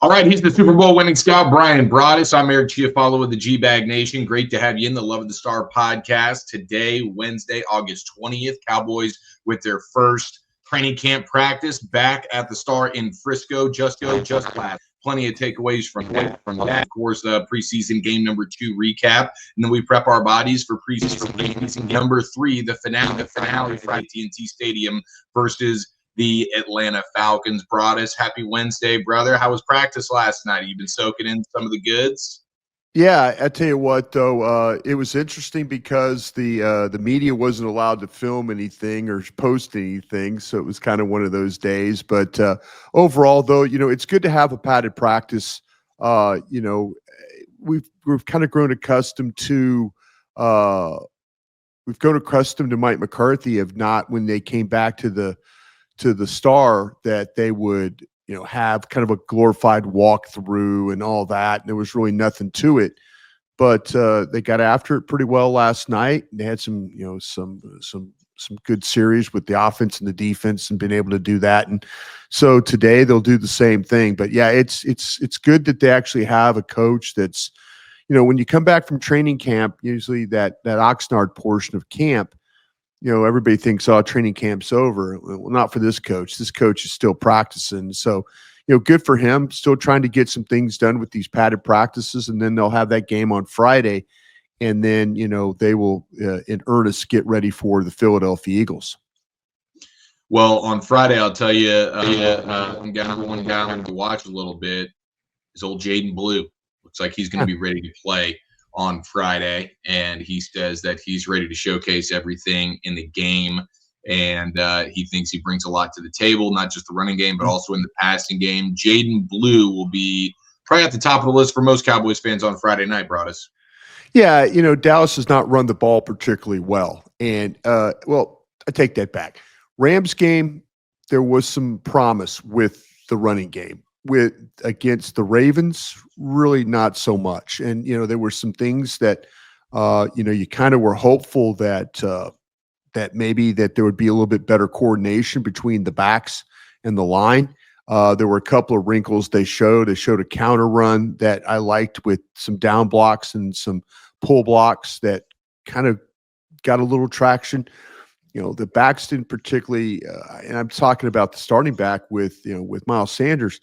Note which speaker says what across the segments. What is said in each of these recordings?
Speaker 1: All right, he's the Super Bowl winning scout, Brian Broaddus. I'm Eric Chiafalo of the G-Bag Nation. Great to have you in the Love of the Star podcast. Today, Wednesday, August 20th, Cowboys with their first training camp practice back at the Star in Frisco. Just last. Plenty of takeaways from that. Of course, preseason game number 2 recap. And then we prep our bodies for preseason game number 3, the finale for AT&T Stadium versus the Atlanta Falcons. Broaddus, happy Wednesday, brother. How was practice last night? Have you been soaking in some of the goods?
Speaker 2: Yeah, I tell you what, though, it was interesting because the media wasn't allowed to film anything or post anything, so it was kind of one of those days. But overall, though, it's good to have a padded practice. We've kind of grown accustomed to Mike McCarthy of not when they came back to the Star that they would have kind of a glorified walkthrough and all that. And there was really nothing to it, but they got after it pretty well last night. They had some good series with the offense and the defense and been able to do that. And so today they'll do the same thing. But yeah, it's good that they actually have a coach that's, when you come back from training camp, usually that Oxnard portion of camp, everybody thinks, training camp's over. Well, not for this coach. This coach is still practicing. So, good for him. Still trying to get some things done with these padded practices, and then they'll have that game on Friday. And then, they will, in earnest, get ready for the Philadelphia Eagles.
Speaker 1: Well, on Friday, I'll tell you, one guy to watch a little bit is old Jaden Blue. Looks like he's going to be ready to play on Friday, and he says that he's ready to showcase everything in the game, and he thinks he brings a lot to the table, not just the running game, but also in the passing game. Jaden Blue will be probably at the top of the list for most Cowboys fans on Friday night, Broaddus.
Speaker 2: Yeah, Dallas has not run the ball particularly well, and I take that back. Rams game, there was some promise with the running game. Against the Ravens, really not so much. And, there were some things that, you kind of were hopeful that maybe that there would be a little bit better coordination between the backs and the line. There were a couple of wrinkles they showed. They showed a counter run that I liked with some down blocks and some pull blocks that kind of got a little traction. The backs didn't particularly, and I'm talking about the starting back with Miles Sanders.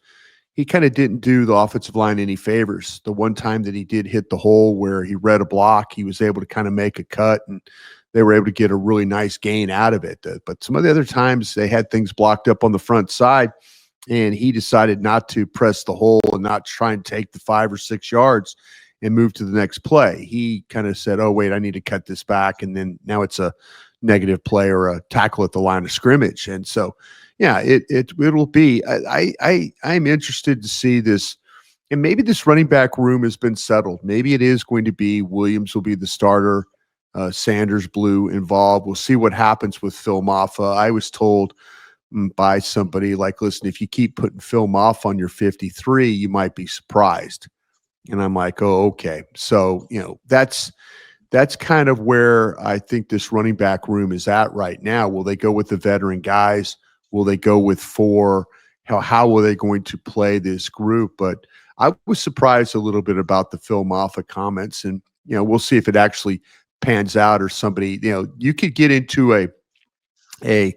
Speaker 2: He kind of didn't do the offensive line any favors. The one time that he did hit the hole where he read a block, he was able to kind of make a cut, and they were able to get a really nice gain out of it. But some of the other times they had things blocked up on the front side, and he decided not to press the hole and not try and take the 5 or 6 yards and move to the next play. He kind of said, oh, wait, I need to cut this back, and then now it's a negative play or a tackle at the line of scrimmage. And so, yeah, it'll be. I'm interested to see this, and maybe this running back room has been settled. Maybe it is going to be Williams will be the starter, Sanders, Blue involved. We'll see what happens with Phil Maffa. I was told by somebody like, listen, if you keep putting Phil Maffa on your 53, you might be surprised. And I'm like, oh, okay. So that's kind of where I think this running back room is at right now. Will they go with the veteran guys? Will they go with 4? How are they going to play this group? But I was surprised a little bit about the Phil Maffa comments, and we'll see if it actually pans out or somebody. You could get into a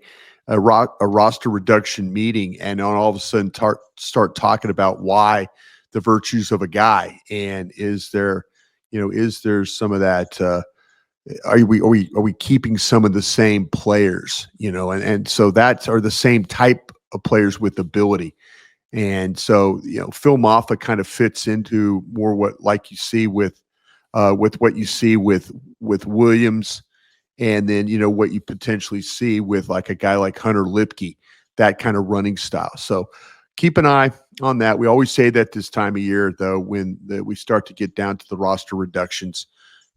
Speaker 2: roster reduction meeting and all of a sudden start talking about why the virtues of a guy, and is there some of that? Are we keeping some of the same players, and so are the same type of players with ability. And so, Phil Maffa kind of fits into more what like you see with what you see with Williams, and then, what you potentially see with like a guy like Hunter Lipke, that kind of running style. So keep an eye on that. We always say that this time of year, though, when we start to get down to the roster reductions,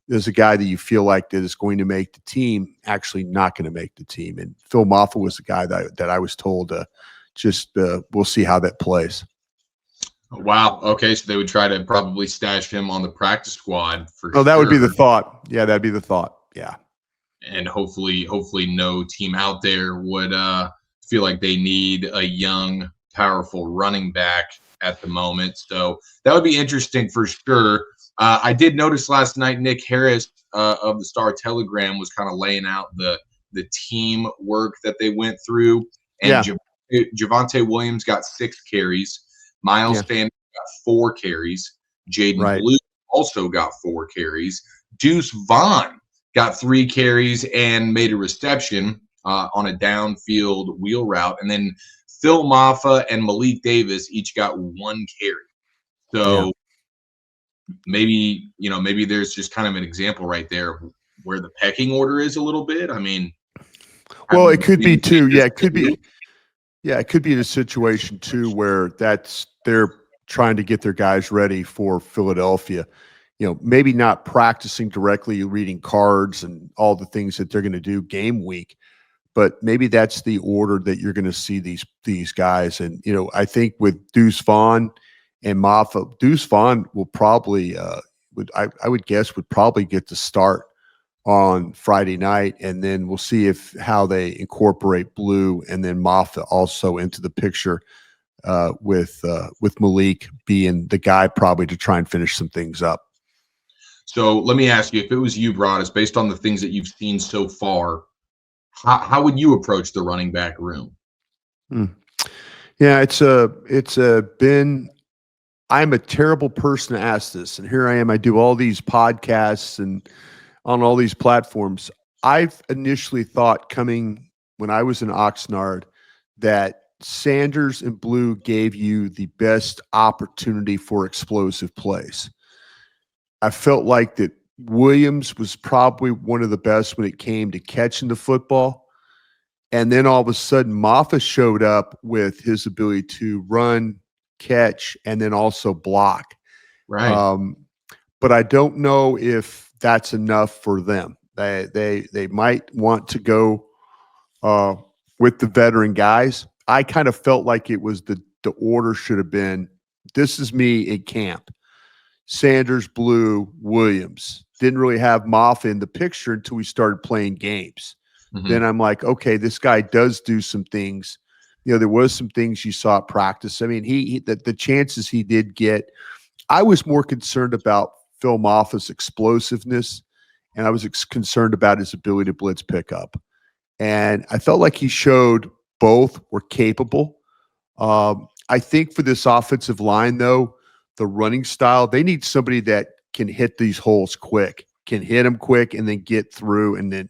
Speaker 2: there's a guy that you feel like that is going to make the team, actually not going to make the team. And Phil Maffa was the guy that I was told we'll see how that plays.
Speaker 1: Wow. Okay. So they would try to probably stash him on the practice squad for
Speaker 2: that would be the thought. Yeah, that'd be the thought. Yeah.
Speaker 1: And hopefully no team out there would feel like they need a young, powerful running back at the moment. So that would be interesting for sure. I did notice last night Nick Harris of the Star Telegram was kind of laying out the team work that they went through, and Javonte Williams got 6 carries, Miles Sanders got 4 carries, Jaden Blue also got 4 carries, Deuce Vaughn got 3 carries and made a reception on a downfield wheel route, and then Phil Maffa and Malik Davis each got 1 carry. So maybe there's just kind of an example right there where the pecking order is a little bit. I mean,
Speaker 2: it could be too. Yeah, it could be. Yeah, it could be in a situation too where they're trying to get their guys ready for Philadelphia. Maybe not practicing directly, reading cards and all the things that they're going to do game week, but maybe that's the order that you're going to see these guys. And I think with Deuce Vaughn and Maffa, Deuce Vaughn will probably I would guess would probably get the start on Friday night, and then we'll see how they incorporate Blue and then Maffa also into the picture with Malik being the guy probably to try and finish some things up.
Speaker 1: So let me ask you, if it was you, Broadus, based on the things that you've seen so far, how would you approach the running back room?
Speaker 2: Yeah, I'm a terrible person to ask this, and here I am. I do all these podcasts and on all these platforms. I've initially thought when I was in Oxnard that Sanders and Blue gave you the best opportunity for explosive plays. I felt like that Williams was probably one of the best when it came to catching the football. And then all of a sudden, Maffa showed up with his ability to run, catch, and then also block.
Speaker 1: Right.
Speaker 2: But I don't know if that's enough for them. They might want to go with the veteran guys. I kind of felt like it was the order should have been, this is me in camp. Sanders, Blue, Williams. Didn't really have Maffa in the picture until we started playing games. Mm-hmm. Then I'm like, okay, this guy does do some things. There was some things you saw at practice. I mean, the chances he did get, I was more concerned about Phil Maffa's explosiveness, and I was concerned about his ability to blitz pickup. And I felt like he showed both were capable. I think for this offensive line, though, the running style, they need somebody that can hit these holes quick, can hit them quick and then get through. And then,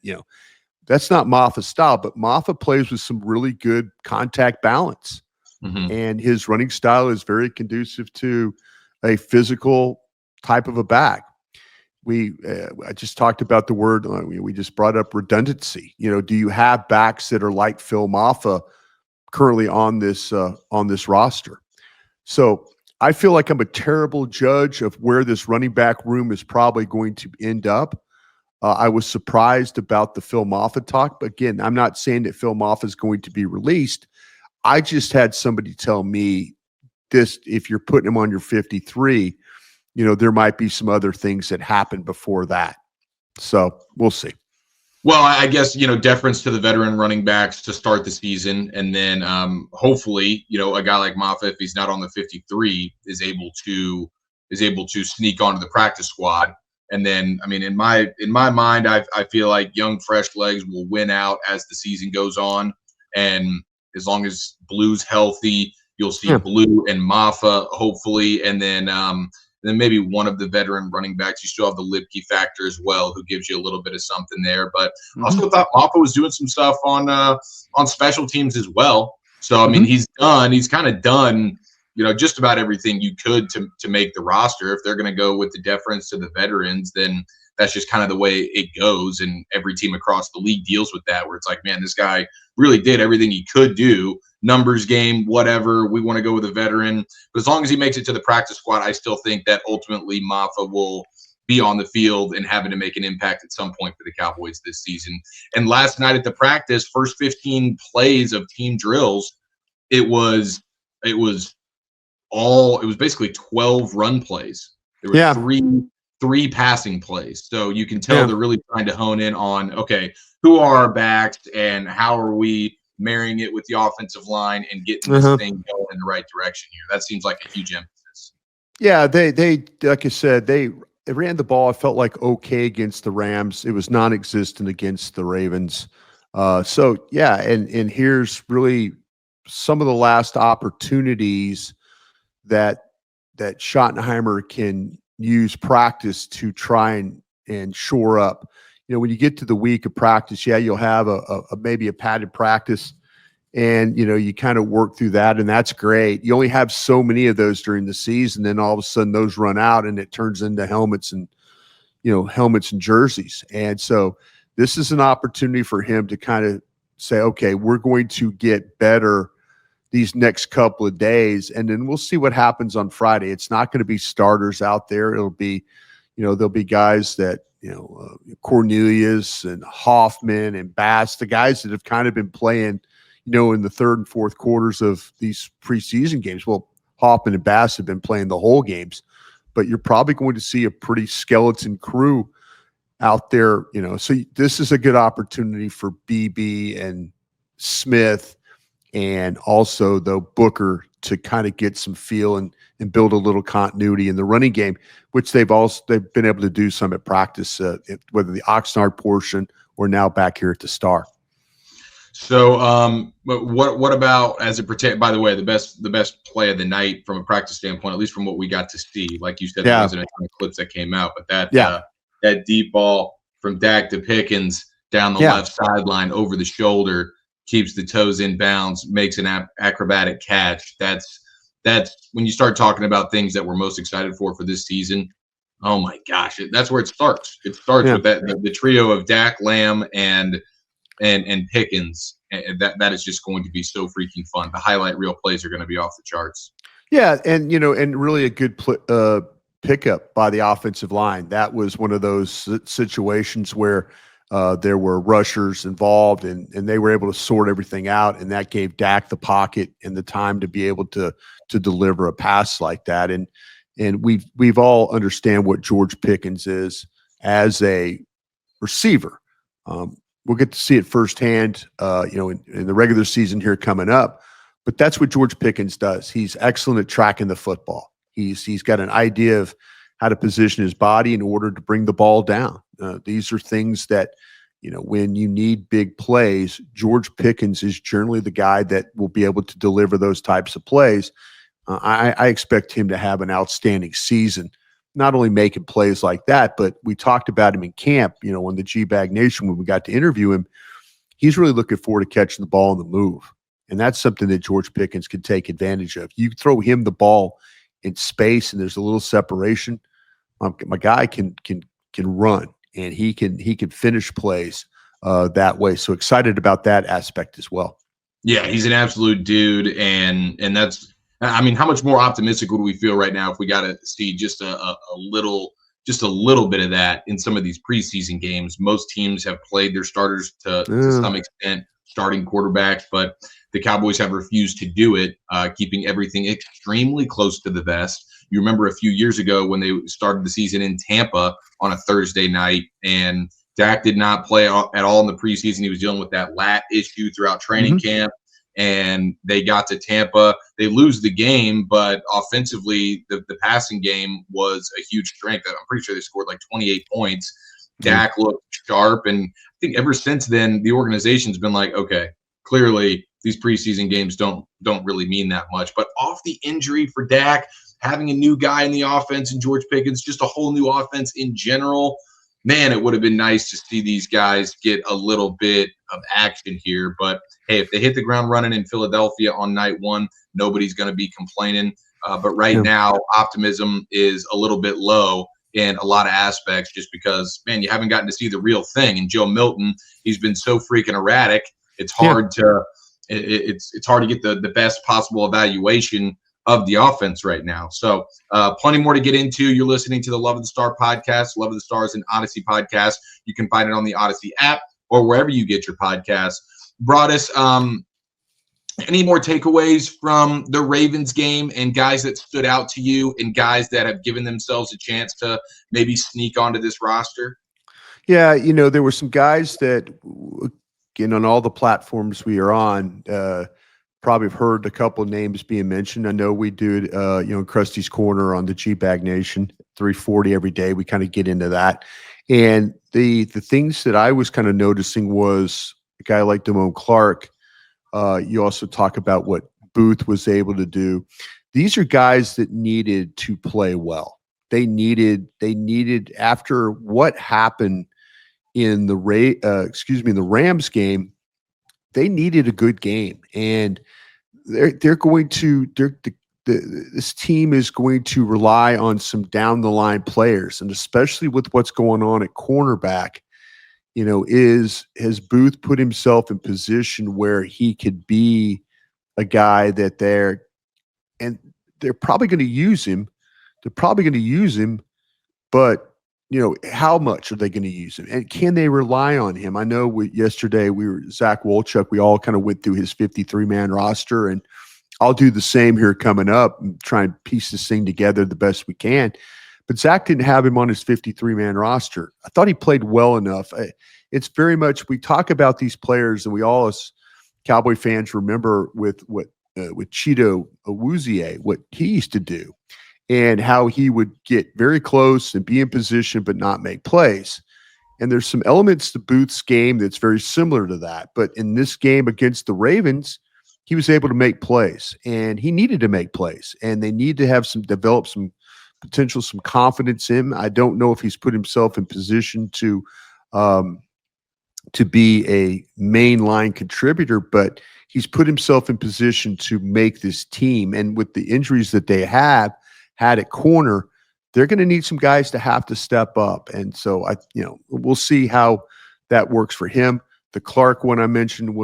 Speaker 2: that's not Maffa's style, but Maffa plays with some really good contact balance. Mm-hmm. And his running style is very conducive to a physical type of a back. I just talked about the word, we just brought up redundancy. Do you have backs that are like Phil Maffa currently on this roster? So I feel like I'm a terrible judge of where this running back room is probably going to end up. I was surprised about the Phil Maffa talk, but again, I'm not saying that Phil Maffa is going to be released. I just had somebody tell me this: if you're putting him on your 53, there might be some other things that happen before that. So we'll see.
Speaker 1: Well, I guess, deference to the veteran running backs to start the season. And then hopefully, a guy like Maffa, if he's not on the 53, is able to sneak onto the practice squad. And then, I mean, in my mind, I feel like young, fresh legs will win out as the season goes on. And as long as Blue's healthy, you'll see Blue and Maffa, hopefully. And then maybe one of the veteran running backs. You still have the Lipke factor as well, who gives you a little bit of something there. But I also thought Maffa was doing some stuff on special teams as well. So, I mean, he's kind of done, just about everything you could to make the roster. If they're going to go with the deference to the veterans, then that's just kind of the way it goes. And every team across the league deals with that, where it's like, man, this guy really did everything he could do. Numbers game, whatever. We want to go with a veteran. But as long as he makes it to the practice squad, I still think that ultimately Maffa will be on the field and having to make an impact at some point for the Cowboys this season. And last night at the practice, first 15 plays of team drills, it was basically 12 run plays. There were three passing plays. So you can tell they're really trying to hone in on, okay, who are our backs and how are we marrying it with the offensive line and getting this thing going in the right direction here. That seems like a huge emphasis.
Speaker 2: Yeah, they like I said, they ran the ball. I felt like okay against the Rams. It was non-existent against the Ravens. So yeah, and here's really some of the last opportunities that Schottenheimer can use practice to try and shore up. When you get to the week of practice, yeah, you'll have a maybe a padded practice, and you kind of work through that, and that's great. You only have so many of those during the season, then all of a sudden those run out, and it turns into helmets and jerseys. And so this is an opportunity for him to kind of say, okay, we're going to get better these next couple of days, and then we'll see what happens on Friday. It's not going to be starters out there. It'll be, there'll be guys that, Cornelius and Hoffman and Bass, the guys that have kind of been playing, in the third and fourth quarters of these preseason games. Well, Hoffman and Bass have been playing the whole games, but you're probably going to see a pretty skeleton crew out there, So this is a good opportunity for BB and Smith, and also though Booker, to kind of get some feel and build a little continuity in the running game, which they've been able to do some at practice, whether the Oxnard portion or now back here at the Star.
Speaker 1: So, but what about as it pertains? By the way, the best play of the night from a practice standpoint, at least from what we got to see, like you said, there wasn't a ton of clips that came out, but that deep ball from Dak to Pickens down the left sideline over the shoulder, keeps the toes in bounds, makes an acrobatic catch. That's when you start talking about things that we're most excited for this season. Oh my gosh, that's where it starts. It starts with the trio of Dak, Lamb, and Pickens. And that is just going to be so freaking fun. The highlight reel plays are going to be off the charts. Yeah,
Speaker 2: and and really a good pickup by the offensive line. That was one of those situations where there were rushers involved, and they were able to sort everything out, and that gave Dak the pocket and the time to be able to deliver a pass like that. And we've all understand what George Pickens is as a receiver. We'll get to see it firsthand, in the regular season here coming up. But that's what George Pickens does. He's excellent at tracking the football. He's got an idea of how to position his body in order to bring the ball down. These are things that, when you need big plays, George Pickens is generally the guy that will be able to deliver those types of plays. I expect him to have an outstanding season, not only making plays like that, but we talked about him in camp, on the G-Bag Nation when we got to interview him. He's really looking forward to catching the ball on the move. And that's something that George Pickens can take advantage of. You throw him the ball in space and there's a little separation. My guy can run, and he can finish plays that way. So excited about that aspect as well.
Speaker 1: Yeah, he's an absolute dude, and that's, I mean, how much more optimistic would we feel right now if we got to see just a little bit of that in some of these preseason games? Most teams have played their starters to some extent, starting quarterbacks, but the Cowboys have refused to do it, keeping everything extremely close to the vest. You remember a few years ago when they started the season in Tampa on a Thursday night, and Dak did not play at all in the preseason. He was dealing with that lat issue throughout training camp, and they got to Tampa. They lose the game, but offensively, the passing game was a huge strength. I'm pretty sure they scored like 28 points. Dak looked sharp, and I think ever since then, the organization's been like, okay, clearly these preseason games don't really mean that much. But off the injury for Dak, having a new guy in the offense and George Pickens, just a whole new offense in general, man, it would have been nice to see these guys get a little bit of action here. But hey, if they hit the ground running in Philadelphia on night one, nobody's going to be complaining. But right now, optimism is a little bit low in a lot of aspects, just because, man, you haven't gotten to see the real thing. And Joe Milton, he's been so freaking erratic. It's hard to it's hard to get the best possible evaluation of the offense right now. So plenty more to get into. You're listening to the Love of the Star podcast. Love of the Star is an Odyssey podcast. You can find it on the Odyssey app or wherever you get your podcasts. Broadus, any more takeaways from the Ravens game and guys that stood out to you and guys that have given themselves a chance to maybe sneak onto this roster?
Speaker 2: Yeah, there were some guys that, and on all the platforms we are on, probably have heard a couple of names being mentioned. I know we do it, in Krusty's Corner on the G-Bag Nation, 340 every day. We kind of get into that. And the things that I was kind of noticing was a guy like Damone Clark. You also talk about what Booth was able to do. These are guys that needed to play well. They needed after what happened in the Rams game, they needed a good game, and this team is going to rely on some down the line players, and especially with what's going on at cornerback, has Booth put himself in position where he could be a guy that they're probably going to use him. They're probably going to use him, but how much are they going to use him? And can they rely on him? I know yesterday Zach Wolchuk, we all kind of went through his 53-man roster, and I'll do the same here coming up and try and piece this thing together the best we can. But Zach didn't have him on his 53-man roster. I thought he played well enough. It's very much, we talk about these players, and we all as Cowboy fans remember with Cheeto Awuzie, what he used to do, and how he would get very close and be in position but not make plays. And there's some elements to Booth's game that's very similar to that. But in this game against the Ravens, he was able to make plays, and he needed to make plays. And they need to develop some potential, some confidence in him. I don't know if he's put himself in position to be a mainline contributor, but he's put himself in position to make this team. And with the injuries that they had at corner, they're going to need some guys to have to step up. And so we'll see how that works for him. The Clark one I mentioned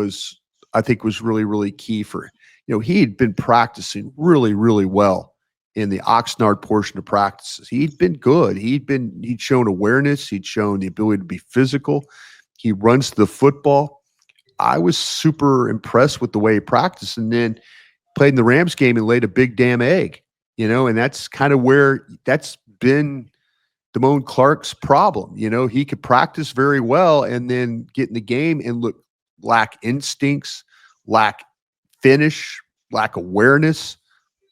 Speaker 2: I think was really, really key for, he had been practicing really, really well in the Oxnard portion of practices. He'd been good. He'd shown awareness. He'd shown the ability to be physical. He runs the football. I was super impressed with the way he practiced, and then played in the Rams game and laid a big damn egg. And that's kind of where that's been Damone Clark's problem. He could practice very well and then get in the game and lack instincts, lack finish, lack awareness,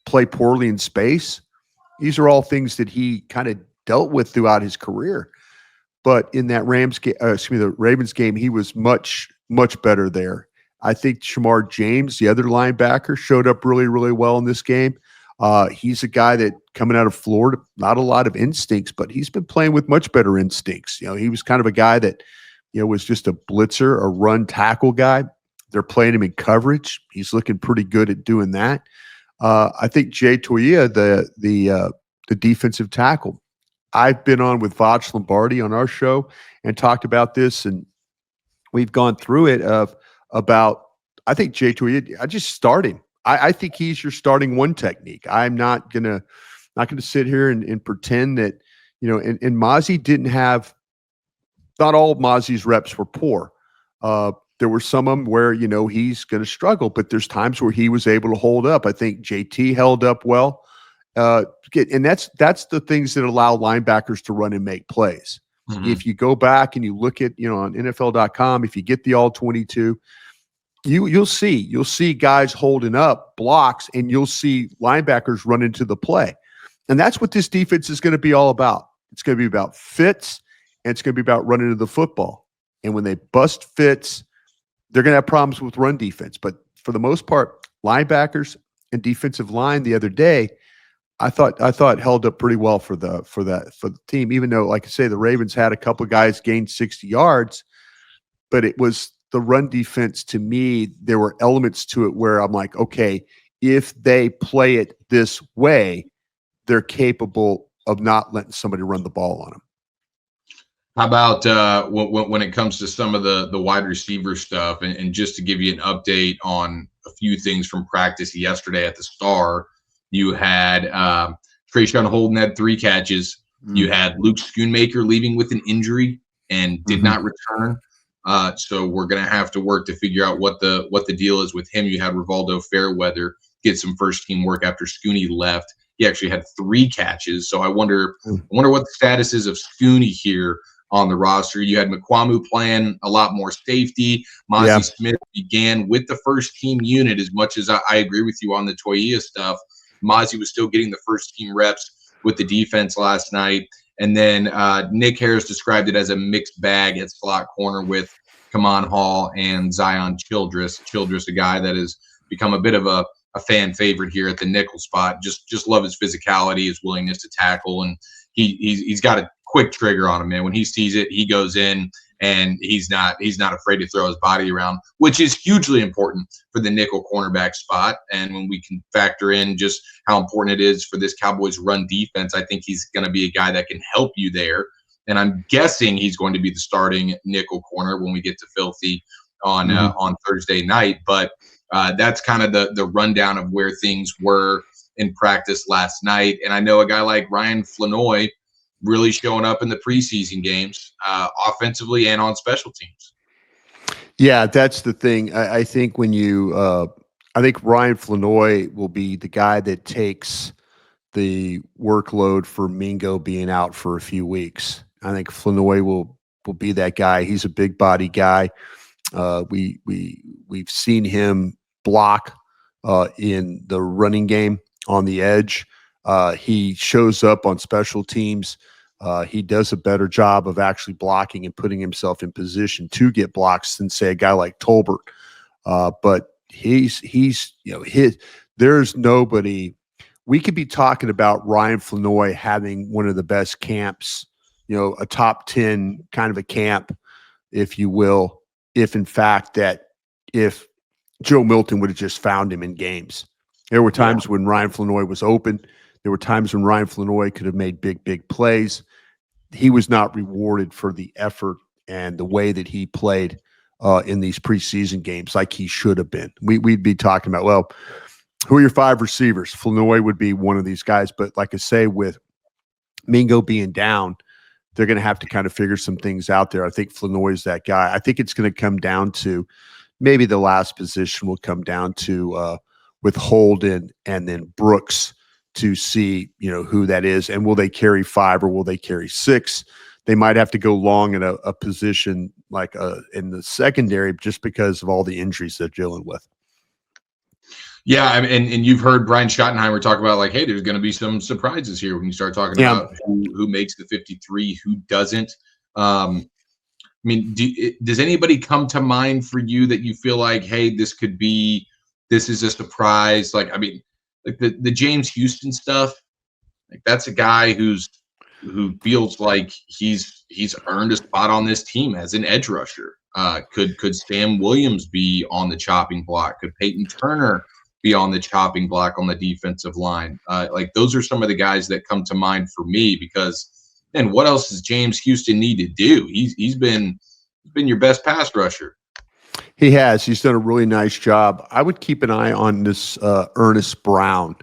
Speaker 2: play poorly in space. These are all things that he kind of dealt with throughout his career. But in that the Ravens game, he was much, much better there. I think Shamar James, the other linebacker, showed up really, really well in this game. He's a guy that coming out of Florida, not a lot of instincts, but he's been playing with much better instincts. He was kind of a guy that, was just a blitzer, a run tackle guy. They're playing him in coverage. He's looking pretty good at doing that. I think Jay Toia, the defensive tackle, I've been on with Voch Lombardi on our show and talked about this, and we've gone through it about, I think Jay Toia, I just start him. I think he's your starting one technique. I'm not gonna sit here and pretend that, and Mozzie didn't have, not all of Mozzie's reps were poor. There were some of them where, he's going to struggle, but there's times where he was able to hold up. I think JT held up well. And that's the things that allow linebackers to run and make plays. Mm-hmm. If you go back and you look at, on NFL.com, if you get the all 22, you'll see guys holding up blocks, and you'll see linebackers run into the play. And that's what this defense is going to be all about. It's going to be about fits, and it's going to be about running to the football. And when they bust fits, they're going to have problems with run defense. But for the most part, linebackers and defensive line the other day, I thought held up pretty well for the team, even though, like I say, the Ravens had a couple of guys gain 60 yards, but it was the run defense. To me, there were elements to it where I'm like, okay, if they play it this way, they're capable of not letting somebody run the ball on them.
Speaker 1: How about when it comes to some of the wide receiver stuff, and just to give you an update on a few things from practice yesterday at the Star, you had Trayshawn Holden had 3 catches. Mm-hmm. You had Luke Schoonmaker leaving with an injury and did not return. So we're going to have to work to figure out what the deal is with him. You had Rivaldo Fairweather get some first team work after Scooney left. He actually had 3 catches. So I wonder what the status is of Scooney here. on the roster. You had McQuamu playing a lot more safety. Mozzie Smith began with the first team unit. As much as I agree with you on the Toia stuff, Mozzie was still getting the first team reps with the defense last night. And then Nick Harris described it as a mixed bag at slot corner with Kaman Hall and Zion Childress. Childress, a guy that has become a bit of a fan favorite here at the nickel spot. Just love his physicality, his willingness to tackle, and he's got a quick trigger on him, man. When he sees it, he goes in, and he's not afraid to throw his body around, which is hugely important for the nickel cornerback spot. And when we can factor in just how important it is for this Cowboys run defense, I think he's going to be a guy that can help you there. And I'm guessing he's going to be the starting nickel corner when we get to Filthy on Thursday night. But that's kind of the rundown of where things were in practice last night. And I know a guy like Ryan Flanoy really showing up in the preseason games, offensively and on special teams.
Speaker 2: Yeah, that's the thing. I think when I think Ryan Flanoy will be the guy that takes the workload for Mingo being out for a few weeks. I think Flanoy will be that guy. He's a big body guy. We've seen him block in the running game on the edge. He shows up on special teams. He does a better job of actually blocking and putting himself in position to get blocks than, say, a guy like Tolbert. But there's nobody. We could be talking about Ryan Flanoy having one of the best camps, a top 10 kind of a camp, if you will, if in fact if Joe Milton would have just found him in games. There were times when Ryan Flanoy was open. There were times when Ryan Flanoy could have made big plays. He was not rewarded for the effort and the way that he played in these preseason games like he should have been. We'd be talking about, well, who are your 5 receivers? Flanoy would be one of these guys. But like I say, with Mingo being down, they're going to have to kind of figure some things out there. I think Flanoy is that guy. I think it's going to come down to maybe the last position will come down to with Holden and then Brooks to see, who that is. And will they carry 5 or will they carry 6? They might have to go long in a position like in the secondary just because of all the injuries they're dealing with.
Speaker 1: Yeah, and you've heard Brian Schottenheimer talk about, like, hey, there's going to be some surprises here when you start talking about who makes the 53, who doesn't. Does anybody come to mind for you that you feel like, hey, this is a surprise? Like the James Houston stuff, like that's a guy who feels like he's earned a spot on this team as an edge rusher. Could Sam Williams be on the chopping block? Could Peyton Turner be on the chopping block on the defensive line? Like those are some of the guys that come to mind for me because, man, what else does James Houston need to do? He's been your best pass rusher.
Speaker 2: He has. He's done a really nice job. I would keep an eye on this Ernest Brown,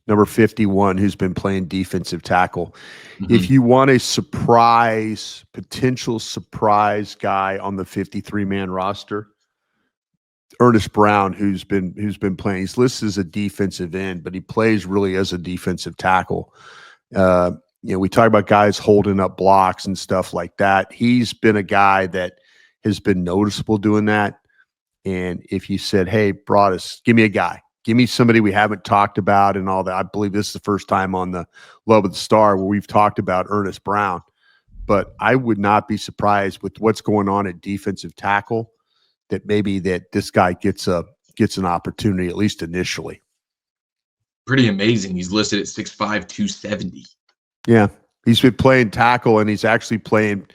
Speaker 2: number 51, who's been playing defensive tackle. Mm-hmm. If you want a potential surprise guy on the 53-man roster, Ernest Brown, who's been playing. He's listed as a defensive end, but he plays really as a defensive tackle. We talk about guys holding up blocks and stuff like that. He's been a guy that has been noticeable doing that. And if you said, hey, Broadus, give me a guy. Give me somebody we haven't talked about and all that. I believe this is the first time on the Love of the Star where we've talked about Ernest Brown. But I would not be surprised with what's going on at defensive tackle that maybe that this guy gets an opportunity, at least initially.
Speaker 1: Pretty amazing. He's listed at 6'5", 270.
Speaker 2: Yeah. He's been playing tackle and he's actually playing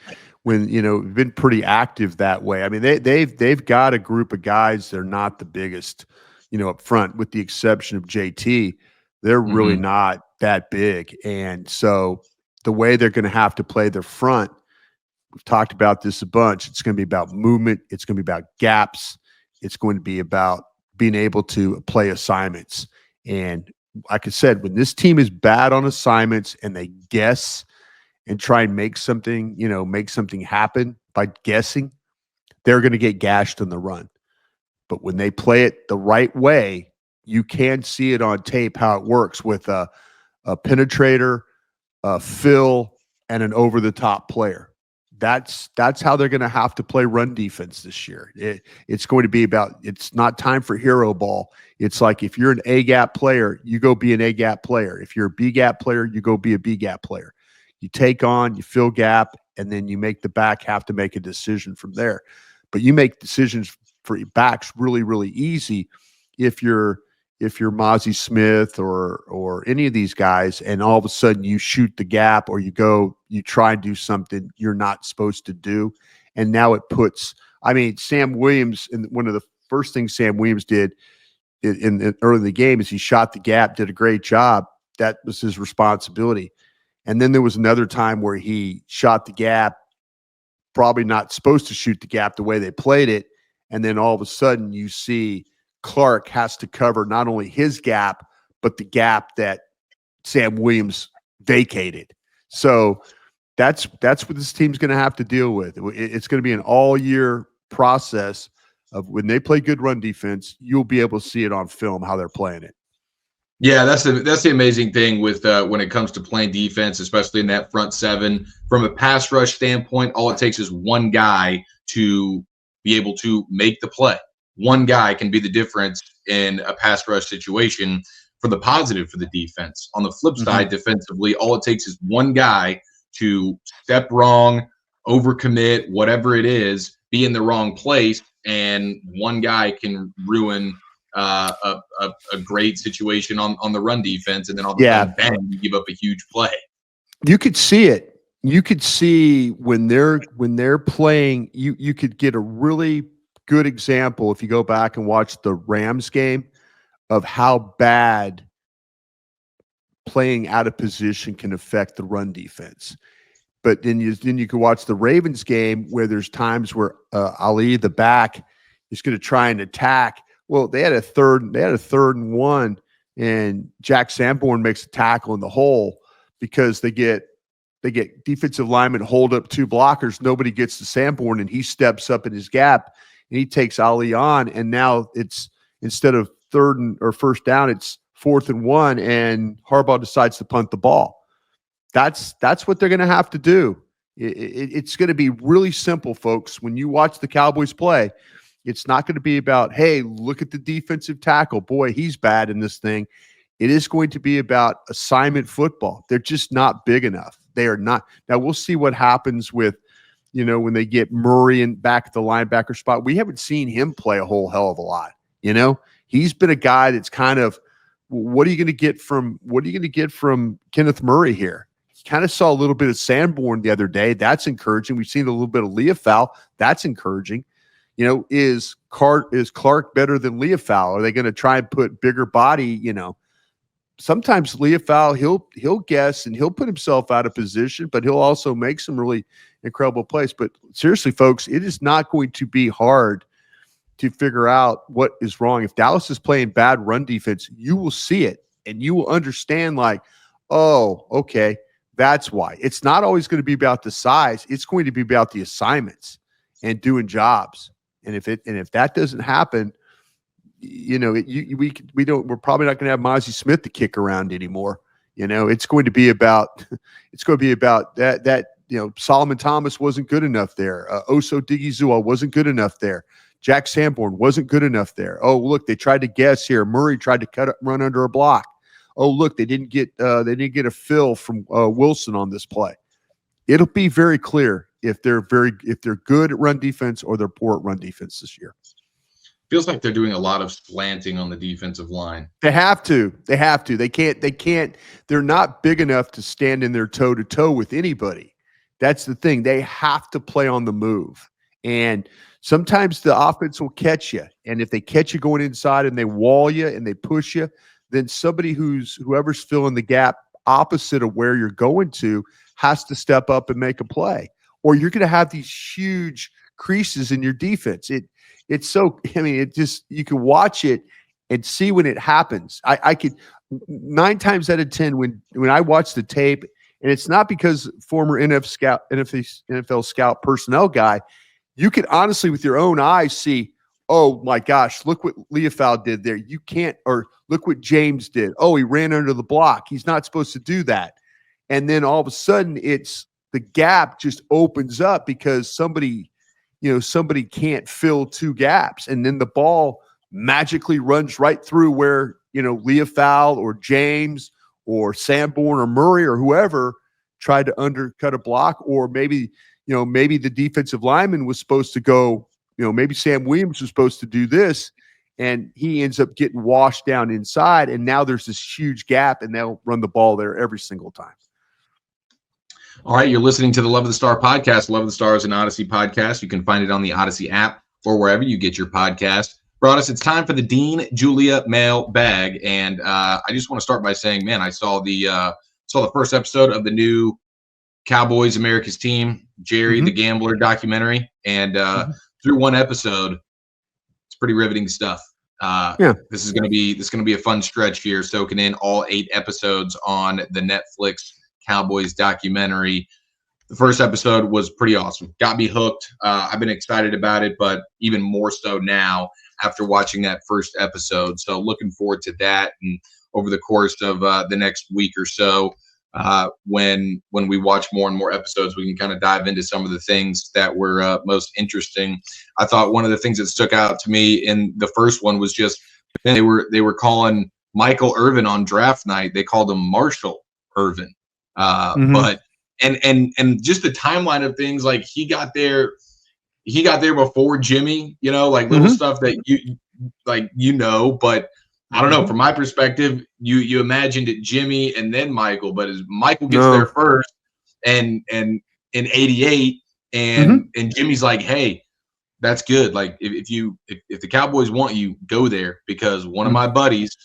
Speaker 2: when, been pretty active that way. I mean, they've got a group of guys. They're not the biggest, up front, with the exception of JT. They're really not that big. And so the way they're going to have to play their front, we've talked about this a bunch. It's going to be about movement. It's going to be about gaps. It's going to be about being able to play assignments. And like I said, when this team is bad on assignments and they guess and try and make something happen by guessing, they're going to get gashed in the run. But when they play it the right way, you can see it on tape how it works with a penetrator, a fill, and an over-the-top player. that's how they're going to have to play run defense this year. It's going to be about, it's not time for hero ball. It's like, if you're an A gap player, you go be an A gap player. If you're a B gap player, you go be a B gap player. You take on, you fill gap, and then you make the back have to make a decision from there. But you make decisions for your backs really, really easy if you're Mozzie Smith or any of these guys, and all of a sudden you shoot the gap, or you try and do something you're not supposed to do. And now it puts, Sam Williams, and one of the first things Sam Williams did in early in the game is he shot the gap, did a great job. That was his responsibility. And then there was another time where he shot the gap, probably not supposed to shoot the gap the way they played it. And then all of a sudden you see Clark has to cover not only his gap, but the gap that Sam Williams vacated. So that's what this team's going to have to deal with. It's going to be an all-year process of, when they play good run defense, you'll be able to see it on film how they're playing it.
Speaker 1: Yeah, that's the amazing thing with when it comes to playing defense, especially in that front seven. From a pass rush standpoint, all it takes is one guy to be able to make the play. One guy can be the difference in a pass rush situation for the positive for the defense. On the flip side, defensively, all it takes is one guy to step wrong, overcommit, whatever it is, be in the wrong place, and one guy can ruin a great situation on the run defense, and then all of a sudden, bang, you give up a huge play.
Speaker 2: You could see it. You could see when they're playing. You could get a really good example if you go back and watch the Rams game of how bad playing out of position can affect the run defense. But then you could watch the Ravens game where there's times where Ali, the back, is going to try and attack. Well, they had a third and one, and Jack Sanborn makes a tackle in the hole because they get defensive linemen hold up two blockers. Nobody gets to Sanborn, and he steps up in his gap and he takes Ali on. And now it's, instead of first down, it's 4th and 1, and Harbaugh decides to punt the ball. That's what they're going to have to do. It's going to be really simple, folks. When you watch the Cowboys play, it's not going to be about, hey, look at the defensive tackle. Boy, he's bad in this thing. It is going to be about assignment football. They're just not big enough. They are not. Now, we'll see what happens with, when they get Murray in back at the linebacker spot. We haven't seen him play a whole hell of a lot. He's been a guy that's kind of, what are you going to get from Kenneth Murray here? He kind of saw a little bit of Sanborn the other day. That's encouraging. We've seen a little bit of Leofau. That's encouraging. Is Clark better than Leofau? Are they going to try and put bigger body? Sometimes Leofau, he'll guess and he'll put himself out of position, but he'll also make some really incredible plays. But seriously, folks, it is not going to be hard to figure out what is wrong. If Dallas is playing bad run defense, you will see it and you will understand, like, oh, okay, that's why. It's not always going to be about the size. It's going to be about the assignments and doing jobs. And if that doesn't happen, we're probably not going to have Mozzie Smith to kick around anymore. It's going to be about that. Solomon Thomas wasn't good enough there. Oso Digizua wasn't good enough there. Jack Sanborn wasn't good enough there. Oh, look, they tried to guess here. Murray tried to run under a block. Oh, look, they didn't get a fill from Wilson on this play. It'll be very clear if they're good at run defense or they're poor at run defense this year.
Speaker 1: Feels like they're doing a lot of slanting on the defensive line.
Speaker 2: They have to. They can't. They're not big enough to stand in there toe-to-toe with anybody. That's the thing. They have to play on the move. And sometimes the offense will catch you. And if they catch you going inside and they wall you and they push you, then whoever's filling the gap opposite of where you're going to has to step up and make a play. Or you're going to have these huge creases in your defense. It's so, you can watch it and see when it happens. I could 9 times out of 10 when I watch the tape, and it's not because former NFL scout personnel guy, you can honestly with your own eyes see, oh my gosh, look what Leofau did there. You can't, or look what James did. Oh, he ran under the block. He's not supposed to do that. And then all of a sudden it's the gap just opens up because somebody can't fill two gaps, and then the ball magically runs right through where, Leofold or James or Sanborn or Murray or whoever tried to undercut a block, or maybe the defensive lineman was supposed to go, maybe Sam Williams was supposed to do this, and he ends up getting washed down inside, and now there's this huge gap, and they'll run the ball there every single time.
Speaker 1: All right, you're listening to the Love of the Star podcast. Love of the Star is an Odyssey podcast. You can find it on the Odyssey app or wherever you get your podcast. Broadus, it's time for the Dean Julia Mailbag, and I just want to start by saying, man, I saw the first episode of the new Cowboys America's Team, Jerry the Gambler documentary, and through one episode, it's pretty riveting stuff. This is gonna be a fun stretch here, soaking in all 8 episodes on the Netflix Cowboys documentary. The first episode was pretty awesome. Got me hooked. I've been excited about it, but even more so now after watching that first episode. So looking forward to that, and over the course of the next week or so, when we watch more and more episodes, we can kind of dive into some of the things that were most interesting. I thought one of the things that stuck out to me in the first one was just they were calling Michael Irvin on draft night. They called him Marshall Irvin. But and just the timeline of things, like he got there before Jimmy, like little stuff that but I don't know, from my perspective, you imagined it Jimmy and then Michael, but as Michael gets there first and in 88 and Jimmy's like, hey, that's good. Like if the Cowboys want you, go there, because one of my buddies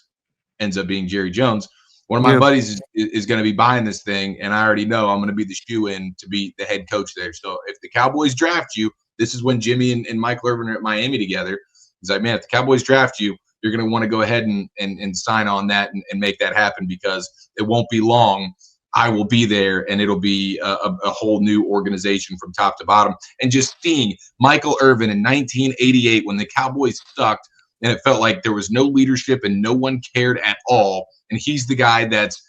Speaker 1: ends up being Jerry Jones. One of my buddies is going to be buying this thing, and I already know I'm going to be the shoe-in to be the head coach there. So if the Cowboys draft you, this is when Jimmy and Michael Irvin are at Miami together. He's like, man, if the Cowboys draft you, you're going to want to go ahead and sign on that and make that happen, because it won't be long. I will be there, and it'll be a whole new organization from top to bottom. And just seeing Michael Irvin in 1988 when the Cowboys sucked and it felt like there was no leadership and no one cared at all. And he's the guy that's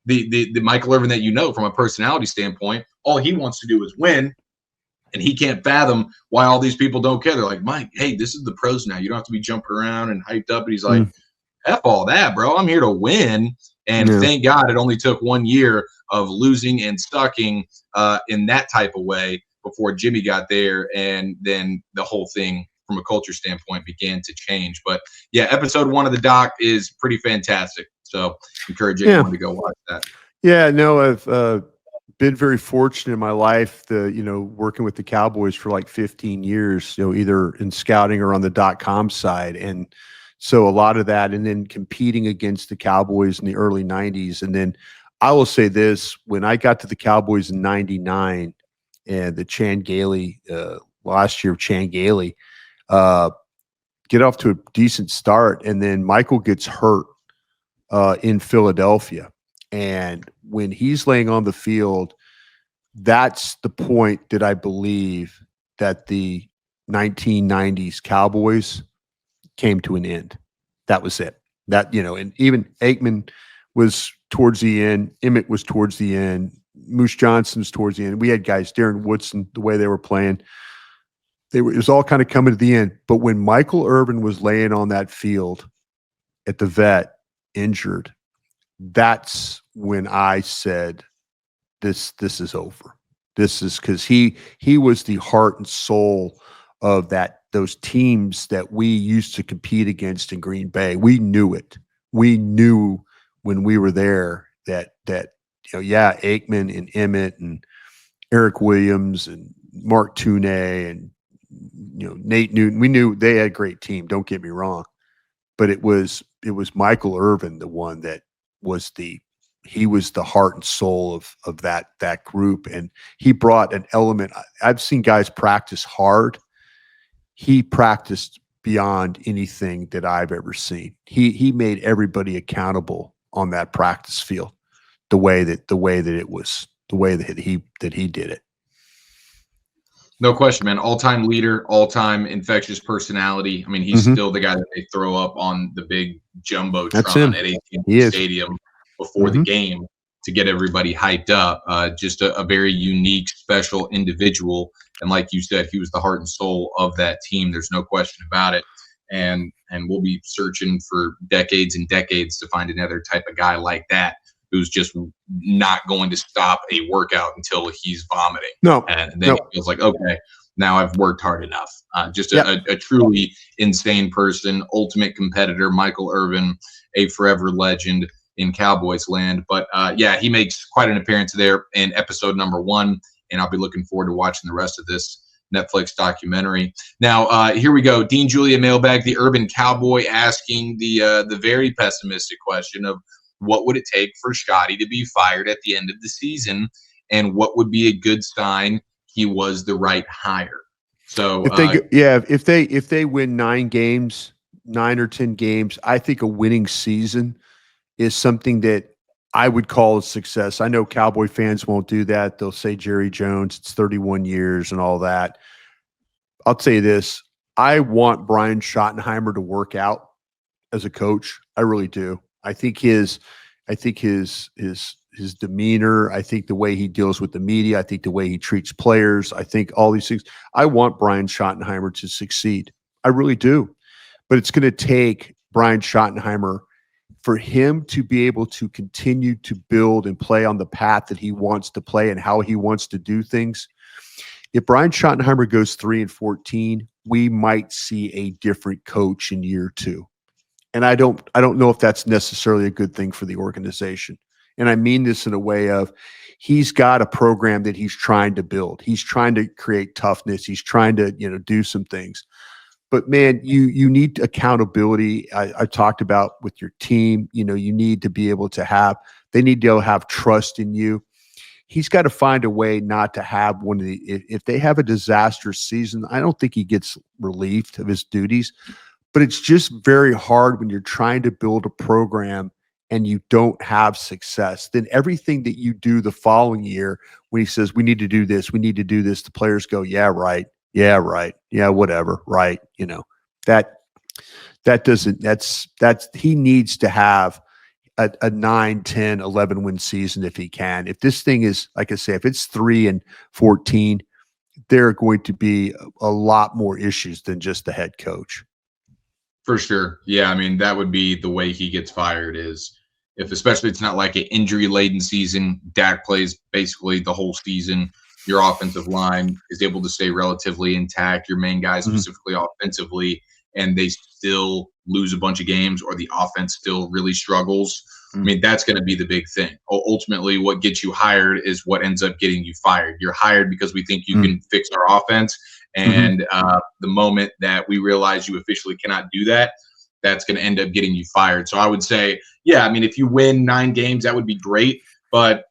Speaker 1: the Michael Irvin that from a personality standpoint. All he wants to do is win, and he can't fathom why all these people don't care. They're like, Mike, hey, this is the pros now. You don't have to be jumping around and hyped up. And he's like, F all that, bro. I'm here to win. And thank God it only took 1 year of losing and sucking in that type of way before Jimmy got there, and then the whole thing from a culture standpoint began to change. But yeah, episode 1 of the doc is pretty fantastic. So encourage everyone to go watch that.
Speaker 2: Yeah, no, I've been very fortunate in my life to, working with the Cowboys for like 15 years, either in scouting or on the .com side. And so a lot of that, and then competing against the Cowboys in the early 90s. And then I will say this, when I got to the Cowboys in 99 and the Chan Gailey, last year of Chan Gailey, get off to a decent start. And then Michael gets hurt in Philadelphia. And when he's laying on the field, that's the point that I believe that the 1990s Cowboys came to an end. That was it. That, and even Aikman was towards the end. Emmett was towards the end. Moose Johnson's towards the end. We had guys, Darren Woodson, the way they were playing, it was all kind of coming to the end. But when Michael Irvin was laying on that field at the vet, injured, that's when I said, this is over. This is, because he was the heart and soul of those teams that we used to compete against in Green Bay. We knew it. We knew when we were there that Aikman and Emmett and Eric Williams and Mark Tunay and Nate Newton, we knew they had a great team, don't get me wrong. But it was Michael Irvin, the one that was he was the heart and soul of that group. And he brought an element. I've seen guys practice hard. He practiced beyond anything that I've ever seen. He made everybody accountable on that practice field, the way that he did it.
Speaker 1: No question, man. All-time leader, all-time infectious personality. I mean, he's still the guy that they throw up on the big jumbotron at AT&T Stadium before the game to get everybody hyped up. Just a very unique, special individual. And like you said, he was the heart and soul of that team. There's no question about it. And we'll be searching for decades and decades to find another type of guy like that who's just not going to stop a workout until he's vomiting. And then he feels like, okay, now I've worked hard enough. Just a truly insane person, ultimate competitor, Michael Irvin, a forever legend in Cowboys land. But he makes quite an appearance there in episode number 1, and I'll be looking forward to watching the rest of this Netflix documentary. Now, here we go. Dean Julia Mailbag, the Urban Cowboy, asking the very pessimistic question of what would it take for Scotty to be fired at the end of the season, and what would be a good sign he was the right hire. So
Speaker 2: if they win 9 or 10 games, I think a winning season is something that I would call a success. I know Cowboy fans won't do that. They'll say Jerry Jones, it's 31 years and all that. I'll tell you this. I want Brian Schottenheimer to work out as a coach. I really do. I think his demeanor, I think the way he deals with the media, I think the way he treats players, I think all these things. I want Brian Schottenheimer to succeed. I really do. But it's going to take Brian Schottenheimer for him to be able to continue to build and play on the path that he wants to play and how he wants to do things. If Brian Schottenheimer goes 3-14, we might see a different coach in year 2. And I don't know if that's necessarily a good thing for the organization. And I mean this in a way of he's got a program that he's trying to build. He's trying to create toughness. He's trying to, do some things. But man, you need accountability. I talked about with your team, you need to be able to they need to have trust in you. He's got to find a way not to have if they have a disastrous season, I don't think he gets relieved of his duties. But it's just very hard when you're trying to build a program and you don't have success. Then everything that you do the following year, when he says, we need to do this, the players go, yeah, right. Yeah, right. Yeah, whatever. Right. He needs to have a 9, 10, 11 win season if he can. If this thing is, like I say, if it's 3-14, there are going to be a lot more issues than just the head coach.
Speaker 1: For sure. Yeah, I mean, that would be the way he gets fired is if especially it's not like an injury-laden season, Dak plays basically the whole season, your offensive line is able to stay relatively intact, your main guys specifically offensively, and they still lose a bunch of games or the offense still really struggles. I mean, that's going to be the big thing. Ultimately, what gets you hired is what ends up getting you fired. You're hired because we think you can fix our offense. And the moment that we realize you officially cannot do that, that's going to end up getting you fired. So I would say, yeah, I mean, if you win 9 games, that would be great. But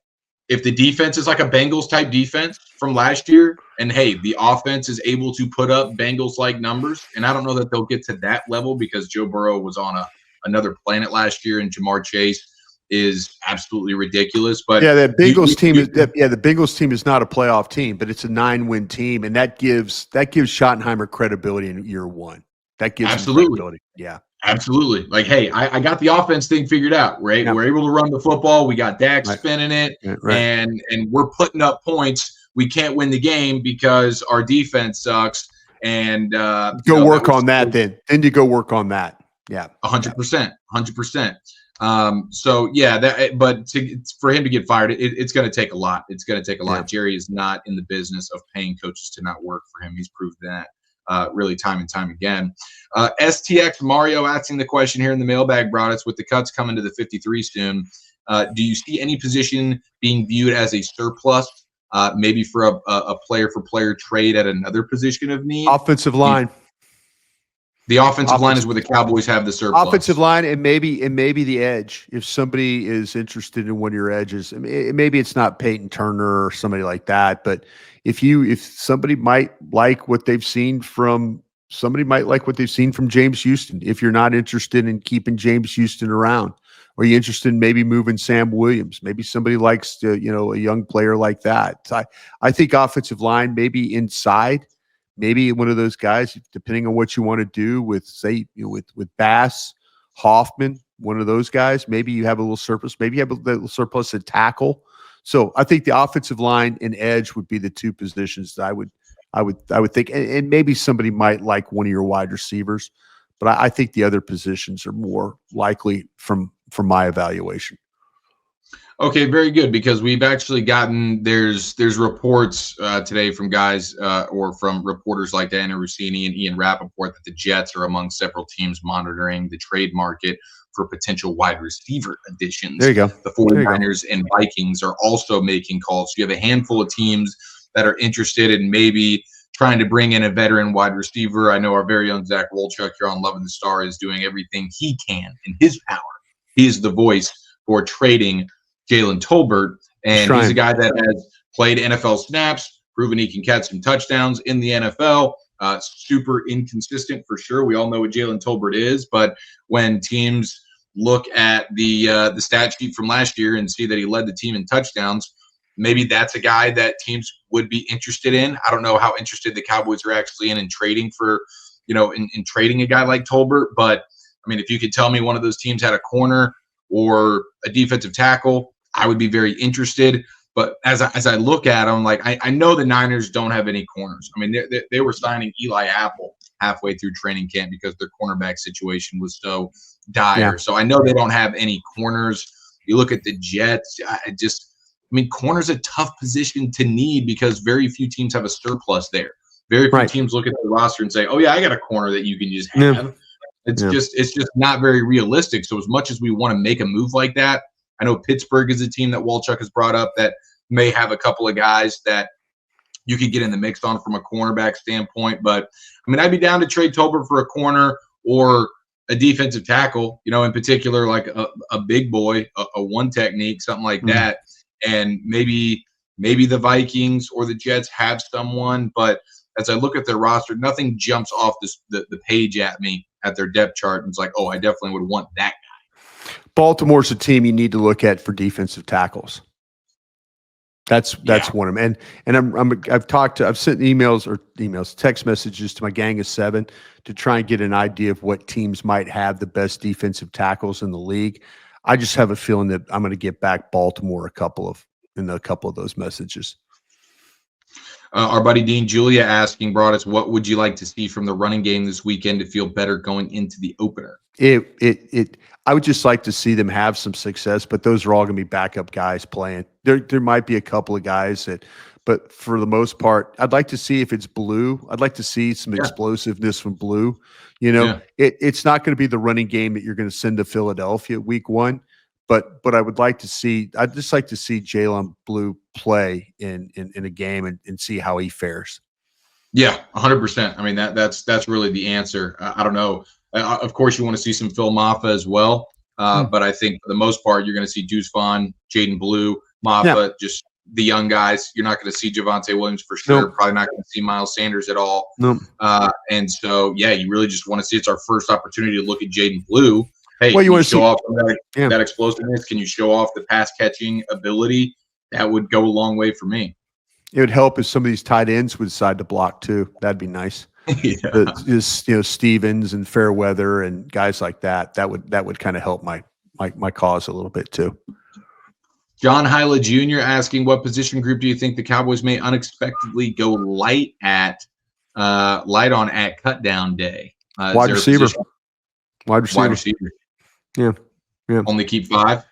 Speaker 1: if the defense is like a Bengals type defense from last year, and hey, the offense is able to put up Bengals-like numbers, and I don't know that they'll get to that level because Joe Burrow was on another planet last year, and Jamar Chase is absolutely ridiculous. But
Speaker 2: the Bengals team is not a playoff team, but it's a 9-win team, and that gives Schottenheimer credibility in year 1. That gives him credibility. Yeah.
Speaker 1: Absolutely. Like, hey, I got the offense thing figured out, right? We're able to run the football. We got Dak spinning it, and we're putting up points. We can't win the game because our defense sucks. And
Speaker 2: go work on that then. Then you go work on that. Yeah.
Speaker 1: 100%. 100%. So yeah, but for him to get fired, it's going to take a lot. It's going to take a lot. Jerry is not in the business of paying coaches to not work for him. He's proved that really time and time again. STX Mario asking the question here in the mailbag brought us with the cuts coming to the 53 soon. Do you see any position being viewed as a surplus, maybe for a player-for-player trade at another position of need?
Speaker 2: Offensive line.
Speaker 1: The offensive line is where the Cowboys have the surplus.
Speaker 2: Offensive line and maybe the edge. If somebody is interested in one of your edges, maybe it's not Peyton Turner or somebody like that, but if somebody might like what they've seen from James Houston, if you're not interested in keeping James Houston around, or you're interested in maybe moving Sam Williams, maybe somebody likes to, a young player like that. So I think offensive line, maybe inside. Maybe one of those guys, depending on what you want to do with, say, with Bass, Hoffman, one of those guys. Maybe you have a little surplus. Maybe you have a little surplus at tackle. So I think the offensive line and edge would be the two positions that I would think, and maybe somebody might like one of your wide receivers, but I think the other positions are more likely from my evaluation.
Speaker 1: Okay, very good, because we've actually gotten there's reports today from guys or from reporters like Diana Rossini and Ian Rappaport that the Jets are among several teams monitoring the trade market for potential wide receiver additions.
Speaker 2: There you go.
Speaker 1: The 49ers and Vikings are also making calls. So you have a handful of teams that are interested in maybe trying to bring in a veteran wide receiver. I know our very own Zach Wolchuk here on Loving the Star is doing everything he can in his power. He is the voice for trading Jalen Tolbert, and he's a guy that has played NFL snaps, proven he can catch some touchdowns in the NFL. Super inconsistent for sure. We all know what Jalen Tolbert is, but when teams look at the stat sheet from last year and see that he led the team in touchdowns, maybe that's a guy that teams would be interested in. I don't know how interested the Cowboys are actually in trading for, in trading a guy like Tolbert, but I mean, if you could tell me one of those teams had a corner or a defensive tackle, I would be very interested. But as I look at them, like I know the Niners don't have any corners. I mean, they were signing Eli Apple halfway through training camp because their cornerback situation was so dire. Yeah. So I know they don't have any corners. You look at the Jets, corner's a tough position to need because very few teams have a surplus there. Very few teams look at the roster and say, oh, yeah, I got a corner that you can just have. Yeah. It's just not very realistic. So as much as we want to make a move like that, I know Pittsburgh is a team that Wolchuk has brought up that may have a couple of guys that you could get in the mix on from a cornerback standpoint. But, I mean, I'd be down to trade Tolbert for a corner or a defensive tackle, in particular, like a big boy, a one technique, something like that. And maybe the Vikings or the Jets have someone. But as I look at their roster, nothing jumps off the page at me at their depth chart. And it's like, oh, I definitely would want that guy.
Speaker 2: Baltimore's a team you need to look at for defensive tackles. That's one of them. And I've sent text messages to my gang of 7 to try and get an idea of what teams might have the best defensive tackles in the league. I just have a feeling that I'm going to get back Baltimore a couple of those messages.
Speaker 1: Our buddy Dean Julia brought us, what would you like to see from the running game this weekend to feel better going into the opener?
Speaker 2: I would just like to see them have some success, but those are all going to be backup guys playing. There might be a couple of guys but for the most part, I'd like to see if it's Blue. I'd like to see some explosiveness from Blue. It's not going to be the running game that you're going to send to Philadelphia week 1, but I'd just like to see Jalen Blue play in a game and see how he fares.
Speaker 1: Yeah, 100%. I mean, that's really the answer. I don't know. Of course, you want to see some Phil Maffa as well. But I think for the most part, you're going to see Deuce Vaughn, Jaden Blue, Maffa, just the young guys. You're not going to see Javonte Williams for sure. Nope. Probably not going to see Miles Sanders at all.
Speaker 2: Nope.
Speaker 1: And so, you really just want to see it's our first opportunity to look at Jaden Blue. Hey,
Speaker 2: you want to
Speaker 1: show off that explosiveness? Can you show off the pass catching ability? That would go a long way for me.
Speaker 2: It would help if some of these tight ends would decide to block too. That'd be nice. Stevens and Fairweather and guys like that. That would kind of help my cause a little bit too.
Speaker 1: John Hyla Jr. asking, what position group do you think the Cowboys may unexpectedly go light on at cut down day?
Speaker 2: Wide receiver. Wide receiver. Yeah.
Speaker 1: Only keep 5.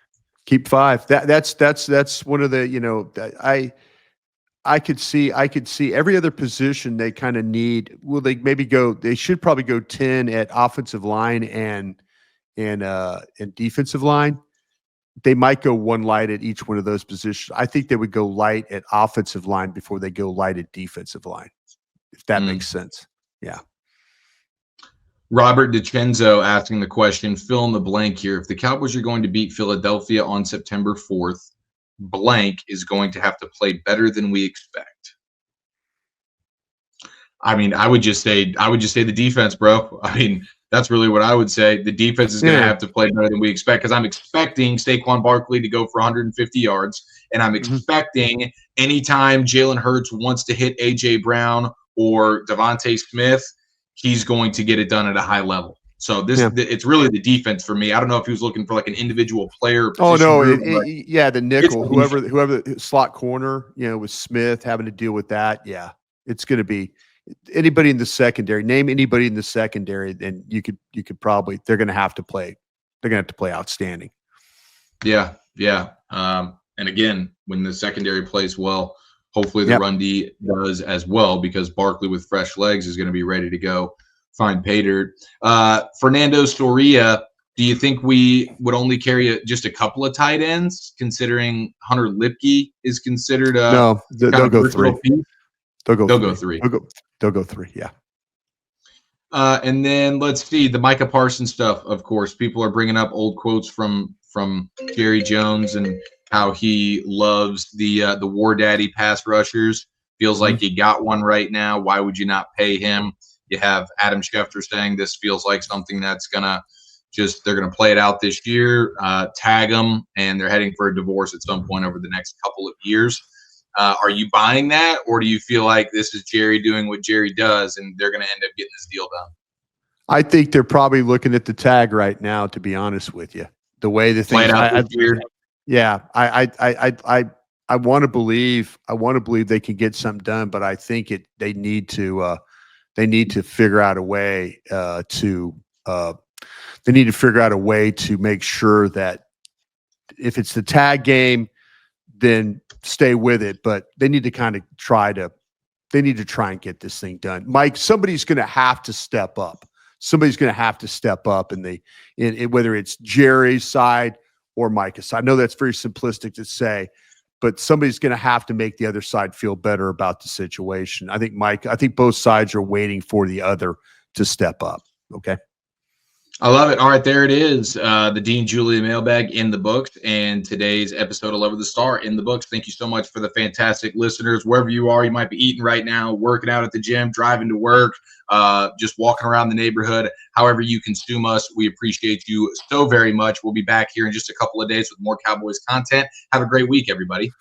Speaker 2: Keep 5. That's one of the I could see every other position they kind of need. Well, they should probably go 10 at offensive line and defensive line. They might go 1 light at each one of those positions. I think they would go light at offensive line before they go light at defensive line, if that makes sense. Yeah.
Speaker 1: Robert DiCenzo asking the question, fill in the blank here. If the Cowboys are going to beat Philadelphia on September 4th, blank is going to have to play better than we expect. I mean, I would just say the defense, bro. I mean, that's really what I would say. The defense is going to have to play better than we expect because I'm expecting Saquon Barkley to go for 150 yards, and I'm expecting anytime Jalen Hurts wants to hit A.J. Brown or Devontae Smith, he's going to get it done at a high level. So it's really the defense for me. I don't know if he was looking for like an individual player.
Speaker 2: Oh no,
Speaker 1: group,
Speaker 2: the nickel, whoever the slot corner, with Smith having to deal with that. Yeah, it's going to be anybody in the secondary. Name anybody in the secondary, and you could probably they're going to have to play. They're going to have to play outstanding.
Speaker 1: Yeah. And again, when the secondary plays well, hopefully the run D does as well, because Barkley with fresh legs is going to be ready to go find pay dirt. Fernando Storia, do you think we would only carry just a couple of tight ends, considering Hunter Lipke is considered a
Speaker 2: no? They'll go three. They'll go three. They'll go three. Yeah.
Speaker 1: And then let's see the Micah Parsons stuff. Of course, people are bringing up old quotes from Jerry Jones and how he loves the War Daddy pass rushers. Feels like you got one right now. Why would you not pay him? You have Adam Schefter saying this feels like something that's they're gonna play it out this year, tag them, and they're heading for a divorce at some point over the next couple of years. Are you buying that, or do you feel like this is Jerry doing what Jerry does, and they're gonna end up getting this deal done?
Speaker 2: I think they're probably looking at the tag right now, to be honest with you. The way the thing, I want to believe they can get something done, but I think they need to figure out a way to make sure that if it's the tag game, then stay with it. But they need to kind of try and get this thing done. Mike, somebody's going to have to step up. Somebody's going to have to step up in whether it's Jerry's side or Micah's side. I know that's very simplistic to say, but somebody's going to have to make the other side feel better about the situation. I think both sides are waiting for the other to step up. Okay.
Speaker 1: I love it. All right, there it is. The Dean Julia mailbag in the books, and today's episode 11 of the Star in the books. Thank you so much for the fantastic listeners. Wherever you are, you might be eating right now, working out at the gym, driving to work, just walking around the neighborhood. However you consume us, we appreciate you so very much. We'll be back here in just a couple of days with more Cowboys content. Have a great week, everybody.